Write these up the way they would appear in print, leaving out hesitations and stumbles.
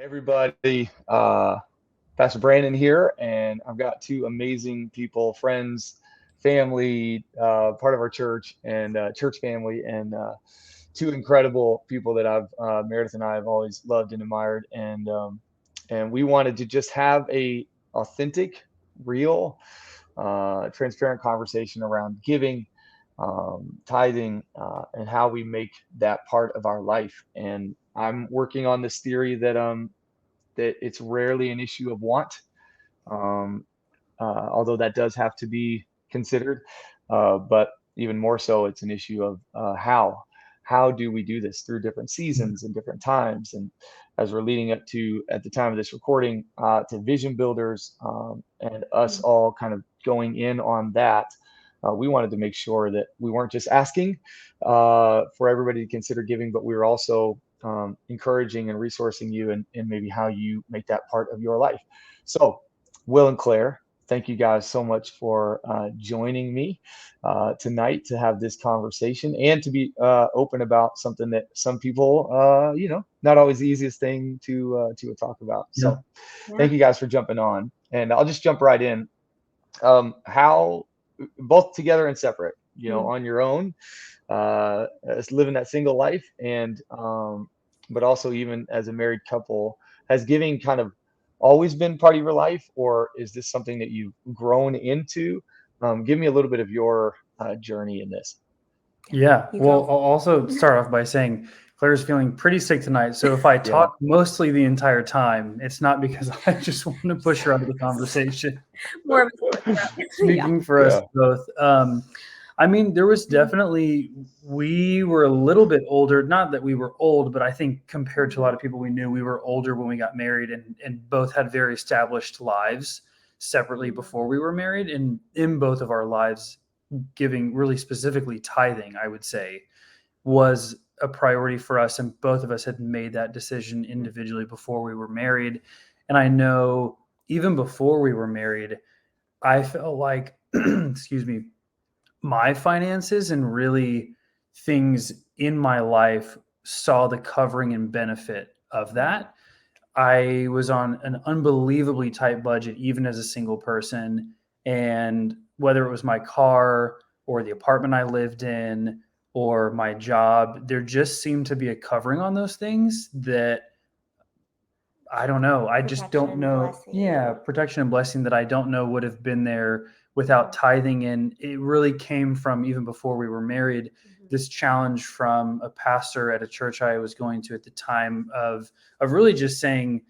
Everybody. Pastor Brandon here, and I've got two amazing people, friends, family, part of our church and church family, and two incredible people that Meredith and I have always loved and admired, and we wanted to just have a authentic, real, transparent conversation around giving, tithing, and how we make that part of our life. And I'm working on this theory that it's rarely an issue of want, um, although that does have to be considered. But even more so, it's an issue of how. How do we do this through different seasons and different times? And as we're leading up to, at the time of this recording, to Vision Builders, and us all kind of going in on that, we wanted to make sure that we weren't just asking for everybody to consider giving, but we were also encouraging and resourcing you and maybe how you make that part of your life. So, Will and Claire, thank you guys so much for joining me tonight to have this conversation and to be open about something that some people, not always the easiest thing to talk about. So, thank you guys for jumping on, and I'll just jump right in. How both together and separate, on your own, living that single life, and but also even as a married couple, has giving kind of always been part of your life, or is this something that you've grown into? Give me a little bit of your journey in this. Yeah. Well, I'll also start off by saying Claire's feeling pretty sick tonight. So if I talk mostly the entire time, it's not because I just want to push her out of the conversation. More Speaking for us both. I mean, there was definitely, we were a little bit older, not that we were old, but I think compared to a lot of people we knew, we were older when we got married and both had very established lives separately before we were married. And in both of our lives, giving, really specifically tithing, I would say, was a priority for us. And both of us had made that decision individually before we were married. And I know even before we were married, I felt like, excuse me, my finances and really things in my life saw the covering and benefit of that. I was on an unbelievably tight budget, even as a single person. And whether it was my car or the apartment I lived in or my job, there just seemed to be a covering on those things that I don't know. I just don't know. Yeah, protection and blessing that I don't know would have been there without tithing. And it really came from, even before we were married, this challenge from a pastor at a church I was going to at the time of really just saying,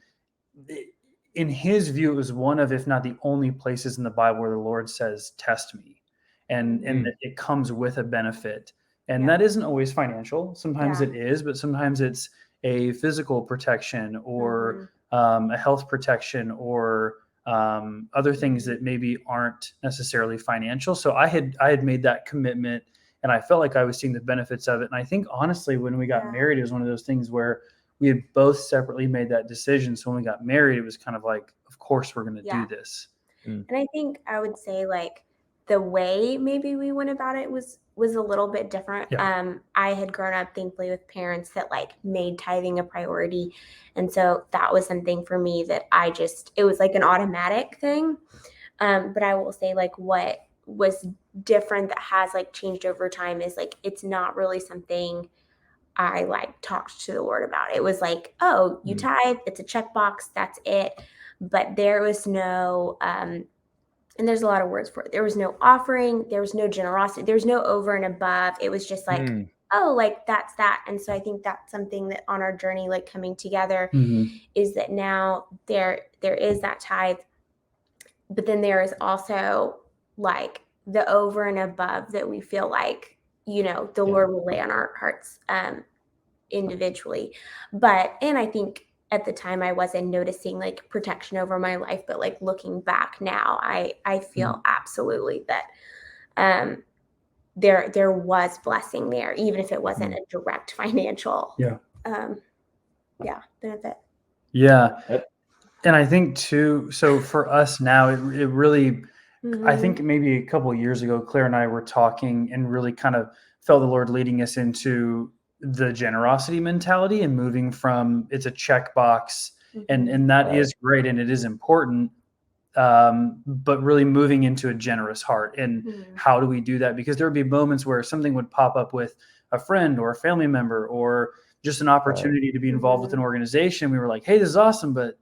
in his view, it was one of, if not the only places in the Bible where the Lord says, test me. And that it comes with a benefit. And that isn't always financial. Sometimes it is, but sometimes it's a physical protection or a health protection or other things that maybe aren't necessarily financial. So I had made that commitment and I felt like I was seeing the benefits of it. And I think honestly, when we got married, it was one of those things where we had both separately made that decision. So when we got married, it was kind of like, of course we're going to do this. And I think I would say like the way maybe we went about it was a little bit different. I had grown up thankfully with parents that like made tithing a priority. And so that was something for me that it was like an automatic thing. But I will say like what was different that has like changed over time is like, it's not really something I like talked to the Lord about. It was like, oh, you tithe, it's a checkbox, that's it. But there was no, and there's a lot of words for it. There was no offering. There was no generosity. There was no over and above. It was just like, oh, like that's that. And so I think that's something that on our journey, like coming together, is that now there is that tithe, but then there is also like the over and above that we feel like, the Lord will lay on our hearts individually. And I think at the time I wasn't noticing like protection over my life, but like looking back now, I feel absolutely that there was blessing there, even if it wasn't a direct financial benefit. Yeah. And I think too, so for us now, it really, I think maybe a couple of years ago, Claire and I were talking and really kind of felt the Lord leading us into the generosity mentality and moving from it's a checkbox and that is great, and it is important. But really moving into a generous heart, and how do we do that? Because there would be moments where something would pop up with a friend or a family member, or just an opportunity to be involved with an organization. We were like, hey, this is awesome, but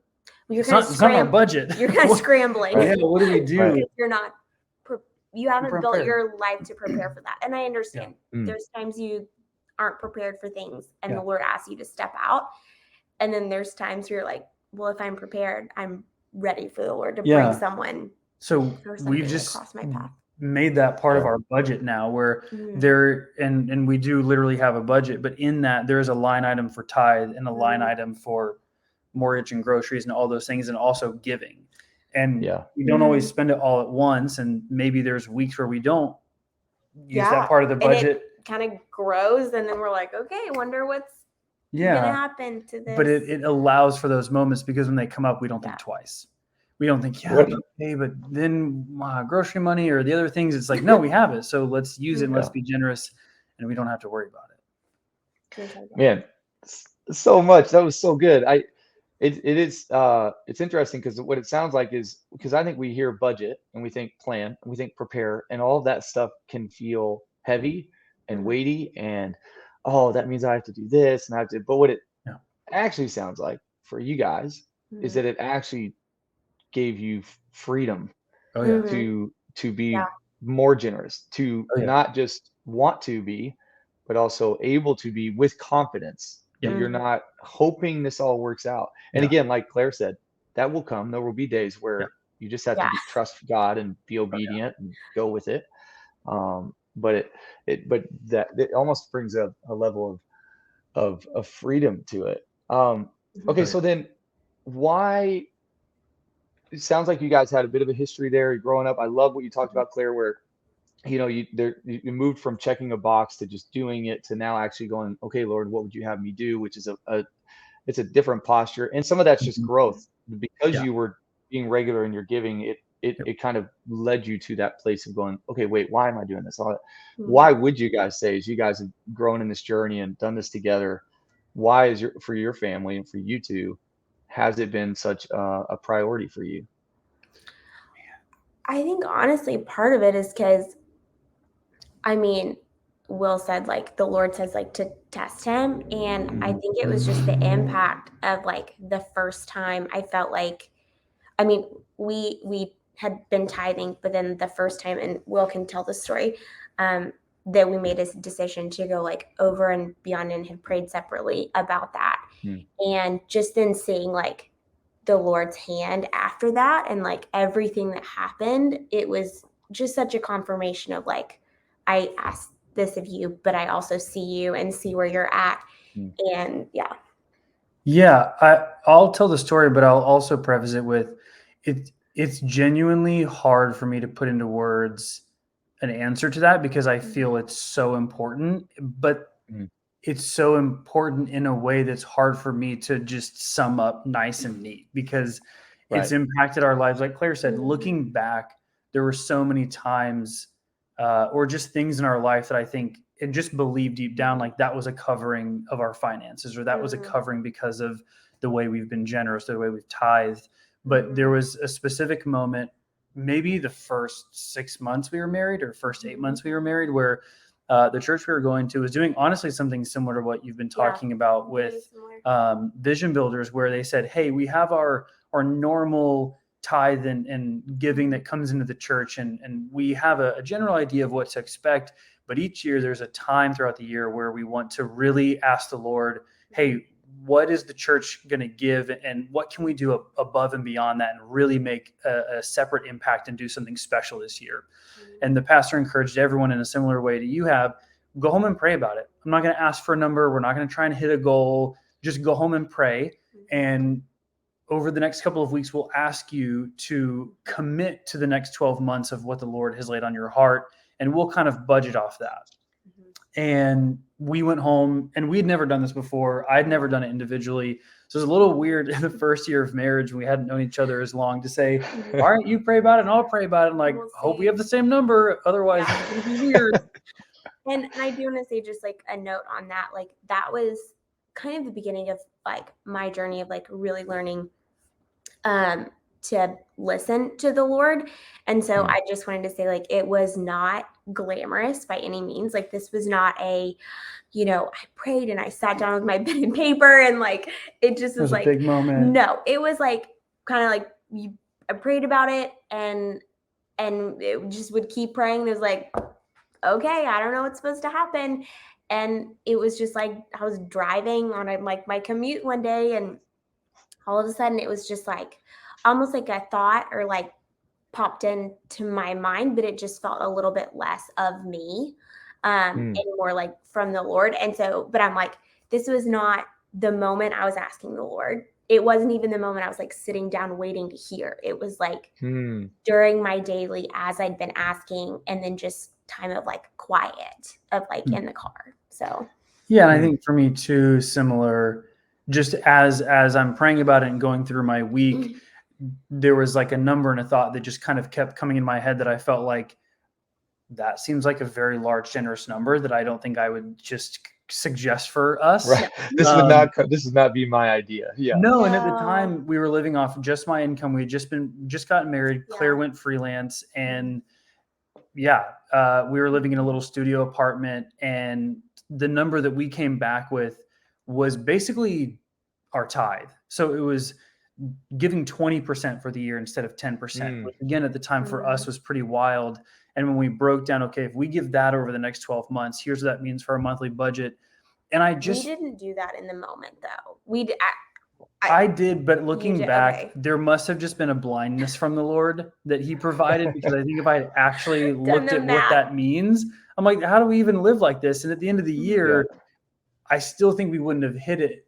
it's not our budget. You're kind of scrambling. Yeah, what do we do? Because you're not, you haven't built your life to prepare for that. And I understand there's times you aren't prepared for things, and the Lord asks you to step out. And then there's times where you're like, well, if I'm prepared, I'm ready for the Lord to bring someone. So we've just across my path. Made that part of our budget now, where there, and we do literally have a budget, but in that there is a line item for tithe and a line item for mortgage and groceries and all those things, and also giving. And we don't always spend it all at once, and maybe there's weeks where we don't use that part of the budget. And it kind of grows, and then we're like, okay, I wonder what's going to happen to this. But it allows for those moments, because when they come up, we don't think twice. We don't think, okay, but then grocery money or the other things, it's like, no, we have it. So let's use it and let's be generous, and we don't have to worry about it. Man, so much. That was so good. It's interesting, because what it sounds like is, because I think we hear budget and we think plan and we think prepare, and all of that stuff can feel heavy and weighty, and that means I have to do this and I have to, but what it actually sounds like for you guys is that it actually gave you freedom to be more generous, to not just want to be, but also able to be with confidence. That you're not hoping this all works out. And again, like Claire said, that will come. There will be days where you just have to trust God and be obedient and go with it. But it almost brings a level of freedom to it. Okay, so then why? It sounds like you guys had a bit of a history there growing up. I love what you talked about, Claire, where you moved from checking a box to just doing it, to now actually going, okay, Lord, what would you have me do? Which is it's a different posture, and some of that's just growth, because you were being regular in your giving. It kind of led you to that place of going, okay, wait, why am I doing this? Why would you guys say, as you guys have grown in this journey and done this together, why is for your family and for you two, has it been such a priority for you? I think honestly, part of it is because, Will said, like, the Lord says, like, to test him. And I think it was just the impact of, like, the first time I felt like, we had been tithing, but then the first time, and Will can tell the story, that we made a decision to go, like, over and beyond, and had prayed separately about that. And just then seeing, like, the Lord's hand after that, and, like, everything that happened, it was just such a confirmation of, like, I asked this of you, but I also see you and see where you're at. And I'll tell the story, but I'll also preface it with it's genuinely hard for me to put into words an answer to that, because I feel it's so important, but it's so important in a way that's hard for me to just sum up nice and neat, because it's impacted our lives. Like Claire said, looking back, there were so many times or just things in our life that I think, and just believe deep down, like that was a covering of our finances, or that was a covering because of the way we've been generous, the way we've tithed. But there was a specific moment, maybe the first 6 months we were married, or first 8 months we were married, where the church we were going to was doing honestly something similar to what you've been talking about with Vision Builders, where they said, hey, we have our normal tithe and giving that comes into the church, and we have a general idea of what to expect. But each year there's a time throughout the year where we want to really ask the Lord, hey, what is the church going to give, and what can we do above and beyond that, and really make a separate impact and do something special this year? And the pastor encouraged everyone in a similar way to you have, go home and pray about it. I'm not going to ask for a number. We're not going to try and hit a goal. Just go home and pray. And over the next couple of weeks, we'll ask you to commit to the next 12 months of what the Lord has laid on your heart, and we'll kind of budget off that. And we went home, and we'd never done this before. I'd never done it individually. So it was a little weird in the first year of marriage. We hadn't known each other as long to say, all right, you pray about it and I'll pray about it. And like, hope we have the same number. Otherwise, it's going to be weird. And I do want to say just like a note on that. Like that was kind of the beginning of like my journey of like really learning to listen to the Lord. And so I just wanted to say, like, it was not glamorous by any means. Like, this was not a, you know, I prayed and I sat down with my pen and paper and like, it just was like, a big moment. No, it was like, kind of like I prayed about it and it just would keep praying. There's like, okay, I don't know what's supposed to happen. And it was just like, I was driving on like my commute one day and all of a sudden it was just like almost like a thought or like popped into my mind, but it just felt a little bit less of me and more like from the Lord. And so, but I'm like, this was not the moment I was asking the Lord. It wasn't even the moment I was like sitting down waiting to hear. It was like during my daily as I'd been asking, and then just time of like quiet of like in the car. So yeah, and I think for me too, similar. Just as I'm praying about it and going through my week, there was like a number and a thought that just kind of kept coming in my head that I felt like that seems like a very large, generous number that I don't think I would just suggest for us. Right. This would not be my idea. Yeah. No, and at the time we were living off just my income. We had just gotten married. Claire went freelance, and we were living in a little studio apartment, and the number that we came back with was basically our tithe. So it was giving 20% for the year instead of 10%, which again, at the time for us was pretty wild. And when we broke down, okay, if we give that over the next 12 months, here's what that means for our monthly budget. And we didn't do that in the moment though. I did, but looking back, there must have just been a blindness from the Lord that he provided, because I think if I had actually looked at what that means, I'm like, how do we even live like this? And at the end of the year, I still think we wouldn't have hit it.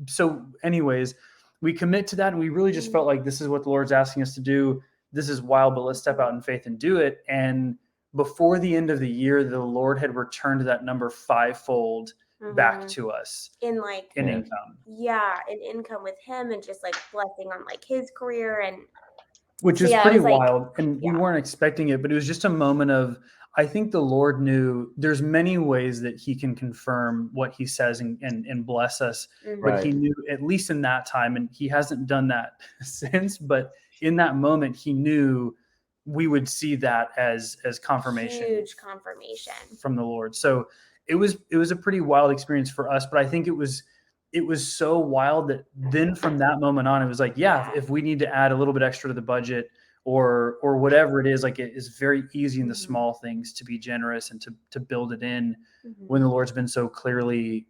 So anyways, we commit to that, and we really just felt like this is what the Lord's asking us to do. This is wild, but let's step out in faith and do it. And before the end of the year, the Lord had returned that number fivefold back to us in income. Yeah, in income with him, and just like blessing on like his career, and which is pretty wild. And we weren't expecting it, but it was just a moment of, I think the Lord knew there's many ways that he can confirm what he says and bless us. But he knew, at least in that time, and he hasn't done that since, but in that moment, he knew we would see that as confirmation. Huge confirmation from the Lord. So it was a pretty wild experience for us, but I think it was so wild that then from that moment on, it was like, if we need to add a little bit extra to the budget or whatever it is, like, it is very easy in the small things to be generous and to build it in when the Lord's been so clearly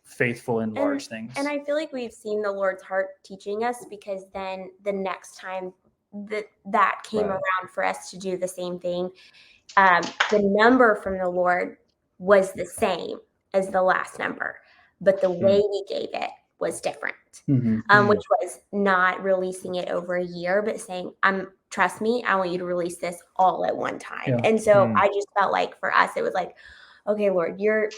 faithful in large things. And I feel like we've seen the Lord's heart teaching us, because then the next time that came around for us to do the same thing, the number from the Lord was the same as the last number, but the way we gave it was different, which was not releasing it over a year, but saying, trust me, I want you to release this all at one time. Yeah. And so I just felt like for us, it was like, okay, Lord, you're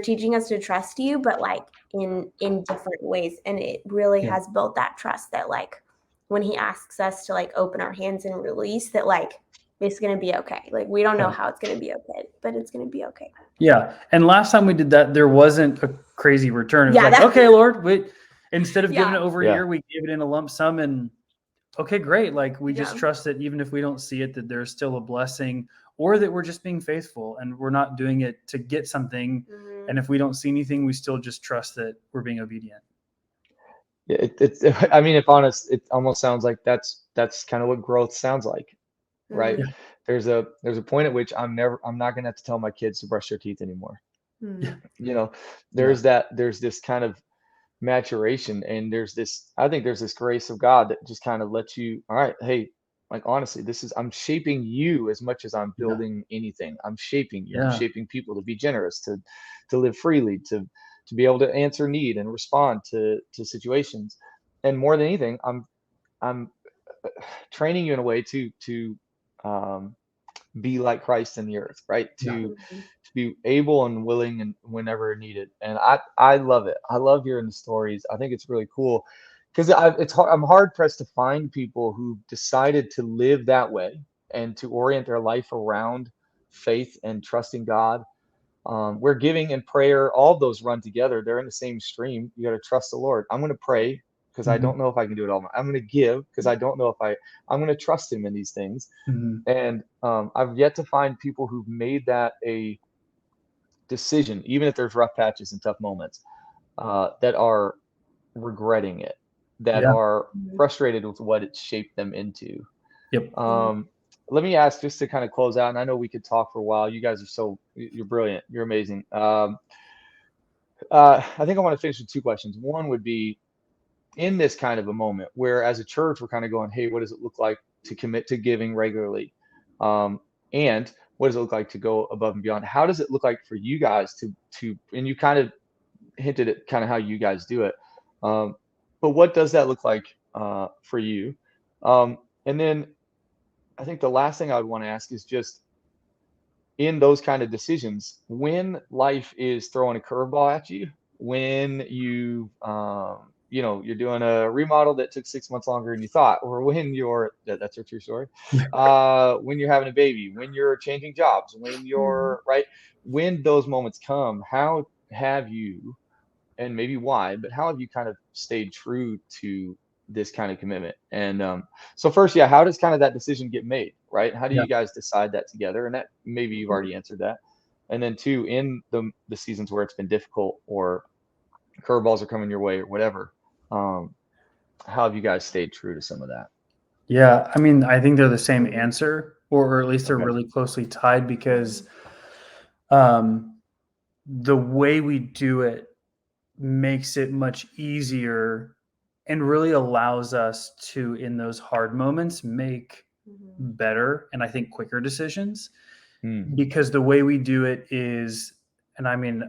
teaching us to trust you, but like in different ways. And it really has built that trust that like when he asks us to like open our hands and release, that like it's going to be okay. Like, we don't know how it's going to be okay, but it's going to be okay. Yeah. And last time we did that, there wasn't a crazy return. It was like, okay, Lord, instead of giving it over a year, we gave it in a lump sum, and okay, great. Like, we just trust that even if we don't see it, that there's still a blessing, or that we're just being faithful and we're not doing it to get something. And if we don't see anything, we still just trust that we're being obedient. Yeah, I mean, if honest, it almost sounds like that's kind of what growth sounds like, right? Yeah. There's a point at which I'm not going to have to tell my kids to brush their teeth anymore. You know, there's this kind of maturation, and I think there's this grace of God that just kind of lets you, all right, hey, like, honestly, I'm shaping you as much as I'm building anything. I'm shaping you. I'm shaping people to be generous, to live freely, to be able to answer need and respond to situations. And more than anything, I'm training you in a way to be like Christ in the earth, right? To be able and willing and whenever needed. And I love it. I love hearing the stories. I think it's really cool, because I'm hard pressed to find people who decided to live that way and to orient their life around faith and trusting God where giving and prayer, all of those run together. They're in the same stream. You got to trust the Lord. I'm going to pray because I don't know if I can do it all. I'm going to give because I don't know if I'm going to trust him in these things. And I've yet to find people who've made that a decision, even if there's rough patches and tough moments, that are regretting it, that are frustrated with what it shaped them into. Let me ask, just to kind of close out, and I know we could talk for a while. You guys are you're brilliant. You're amazing. I think I want to finish with 2 questions. One would be, in this kind of a moment where as a church, we're kind of going, hey, what does it look like to commit to giving regularly? And what does it look like to go above and beyond? How does it look like for you guys to, and you kind of hinted at kind of how you guys do it. But what does that look like for you? And then I think the last thing I would want to ask is just, in those kind of decisions, when life is throwing a curveball at you, when you're doing a remodel that took 6 months longer than you thought, or when that's a true story, when you're having a baby, when you're changing jobs, when you're when those moments come, how have you, and maybe why, but how have you kind of stayed true to this kind of commitment? And so first, how does kind of that decision get made, right? How do you guys decide that together? And that maybe you've already answered that. And then 2, in the seasons where it's been difficult or curveballs are coming your way or whatever, how have you guys stayed true to some of that? Yeah, I mean, I think they're the same answer, or at least they're really closely tied, because the way we do it makes it much easier and really allows us to, in those hard moments, make better and I think quicker decisions. Because the way we do it is, and I mean,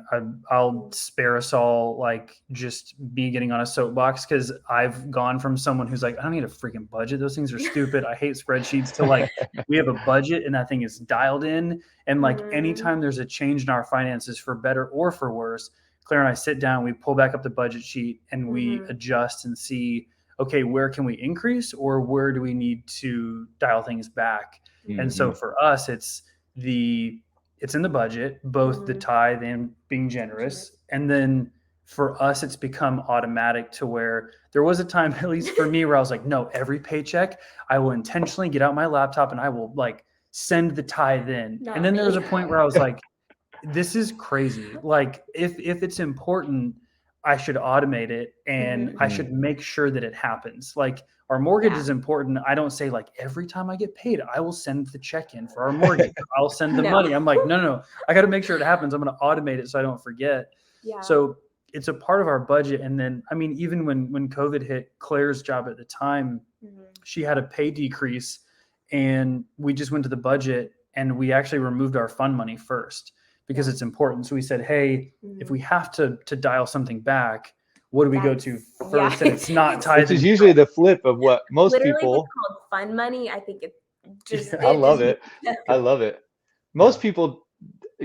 I'll spare us all like just me getting on a soapbox, because I've gone from someone who's like, I don't need a freaking budget. Those things are stupid. I hate spreadsheets, to like, we have a budget and that thing is dialed in. And like anytime there's a change in our finances, for better or for worse, Claire and I sit down, we pull back up the budget sheet and we adjust and see, okay, where can we increase, or where do we need to dial things back? And so for us, it's in the budget, both the tithe and being generous. And then for us, it's become automatic to where there was a time, at least for me, where I was like, no, every paycheck, I will intentionally get out my laptop and I will like send the tithe in. And then there was a point where I was like, this is crazy. Like if it's important, I should automate it, and I should make sure that it happens. Like our mortgage is important. I don't say like every time I get paid, I will send the check in for our mortgage. I'll send the money. I'm like, no. I got to make sure it happens. I'm going to automate it so I don't forget. Yeah. So it's a part of our budget. And then, I mean, even when COVID hit, Claire's job at the time, she had a pay decrease, and we just went to the budget and we actually removed our fund money first, because it's important. So we said, hey, if we have to dial something back, what do we go to first? And it's not tied. Which is usually the flip of what most people. What's called fund money. I think it's just. I love it. I love it. Most people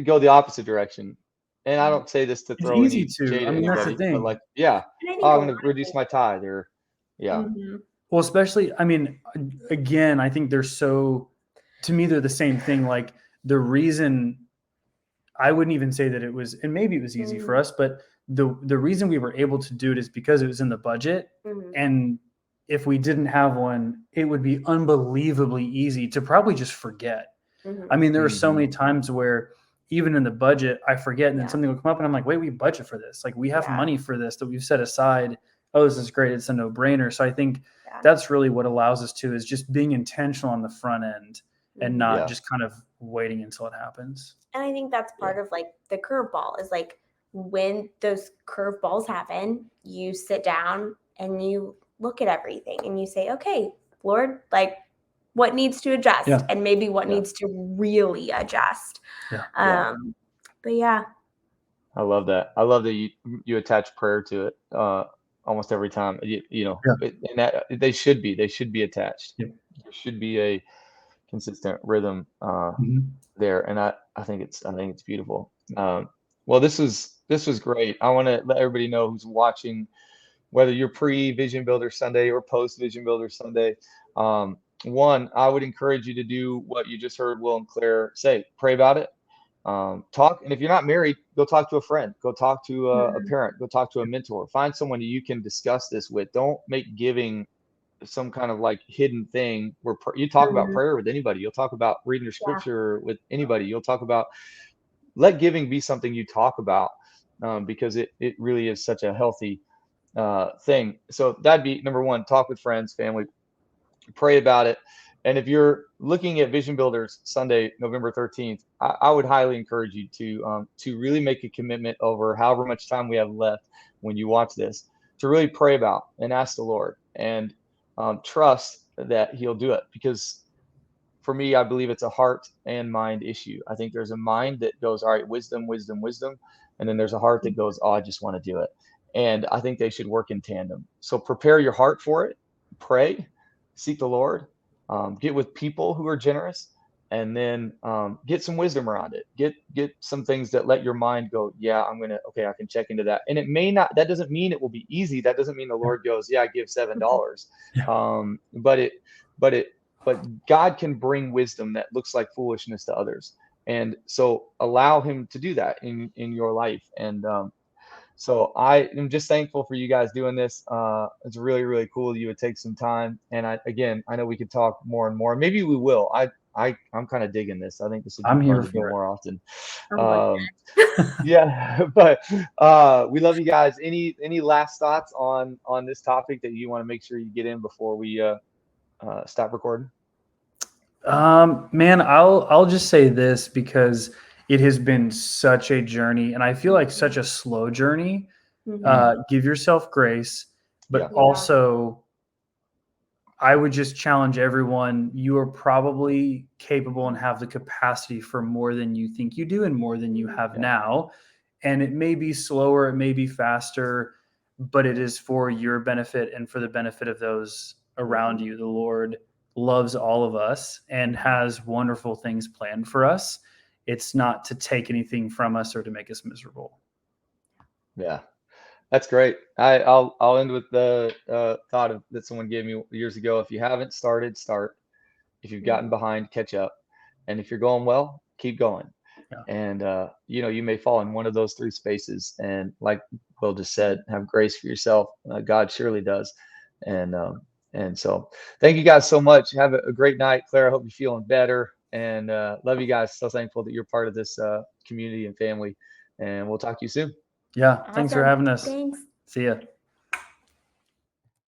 go the opposite direction, and I don't say this to throw any shade at anybody, that's the thing. But like, I'm going to reduce my tithe, or Well, especially, I mean, again, I think to me, they're the same thing. Like the reason. I wouldn't even say that it was, and maybe it was easy for us, but the reason we were able to do it is because it was in the budget. And if we didn't have one, it would be unbelievably easy to probably just forget. I mean, there were so many times where even in the budget, I forget, and then something will come up and I'm like, wait, we budget for this. Like we have money for this that we've set aside. Oh, this is great. It's a no-brainer. So I think that's really what allows us to, is just being intentional on the front end and not just kind of waiting until it happens. And I think that's part of like the curveball, is like when those curveballs happen, you sit down and you look at everything and you say, okay, Lord, like what needs to adjust and maybe what needs to really adjust. But I love that. I love that you attach prayer to it almost every time, and that they should be attached. There should be a consistent rhythm there, and I think it's beautiful. Well, this was great. I want to let everybody know who's watching, whether you're pre-Vision Builder Sunday or post-Vision Builder Sunday. One, I would encourage you to do what you just heard Will and Claire say. Pray about it. talk. And if you're not married, go talk to a friend, go talk to a parent, go talk to a mentor, find someone that you can discuss this with. Don't make giving some kind of like hidden thing where you talk about prayer with anybody. You'll talk about reading your scripture with anybody. You'll talk about, let giving be something you talk about, because it really is such a healthy thing. So that'd be number one, talk with friends, family, pray about it. And if you're looking at Vision Builders Sunday, November 13th, I would highly encourage you to really make a commitment over however much time we have left when you watch this, to really pray about and ask the Lord, and trust that He'll do it. Because for me, I believe it's a heart and mind issue. I think there's a mind that goes, all right, wisdom, wisdom, wisdom. And then there's a heart that goes, oh, I just want to do it. And I think they should work in tandem. So prepare your heart for it, pray, seek the Lord, get with people who are generous, and then get some wisdom around it. Get some things that let your mind go, yeah, okay, I can check into that. And it may not, that doesn't mean it will be easy. That doesn't mean the Lord goes, yeah, I give $7. But God can bring wisdom that looks like foolishness to others. And so allow Him to do that in your life. And so I am just thankful for you guys doing this. It's really, really cool that you would take some time. And I know we could talk more and more. Maybe we will. I'm kind of digging this. I think this would be fun to do more often. Yeah, but we love you guys. Any last thoughts on this topic that you want to make sure you get in before we stop recording? Man, I'll just say this, because it has been such a journey, and I feel like such a slow journey. Give yourself grace, but also I would just challenge everyone. You are probably capable and have the capacity for more than you think you do and more than you have now. And it may be slower, it may be faster, but it is for your benefit and for the benefit of those around you. The Lord loves all of us and has wonderful things planned for us. It's not to take anything from us or to make us miserable. Yeah, that's great. I'll end with the thought that someone gave me years ago. If you haven't started, start. If you've gotten behind, catch up. And if you're going well, keep going. And you may fall in one of those three spaces. And like Will just said, have grace for yourself. God surely does. And so thank you guys so much. Have a great night. Claire, I hope you're feeling better. And love you guys. So thankful that you're part of this community and family. And we'll talk to you soon. Yeah. Awesome. Thanks for having us. Thanks. See ya.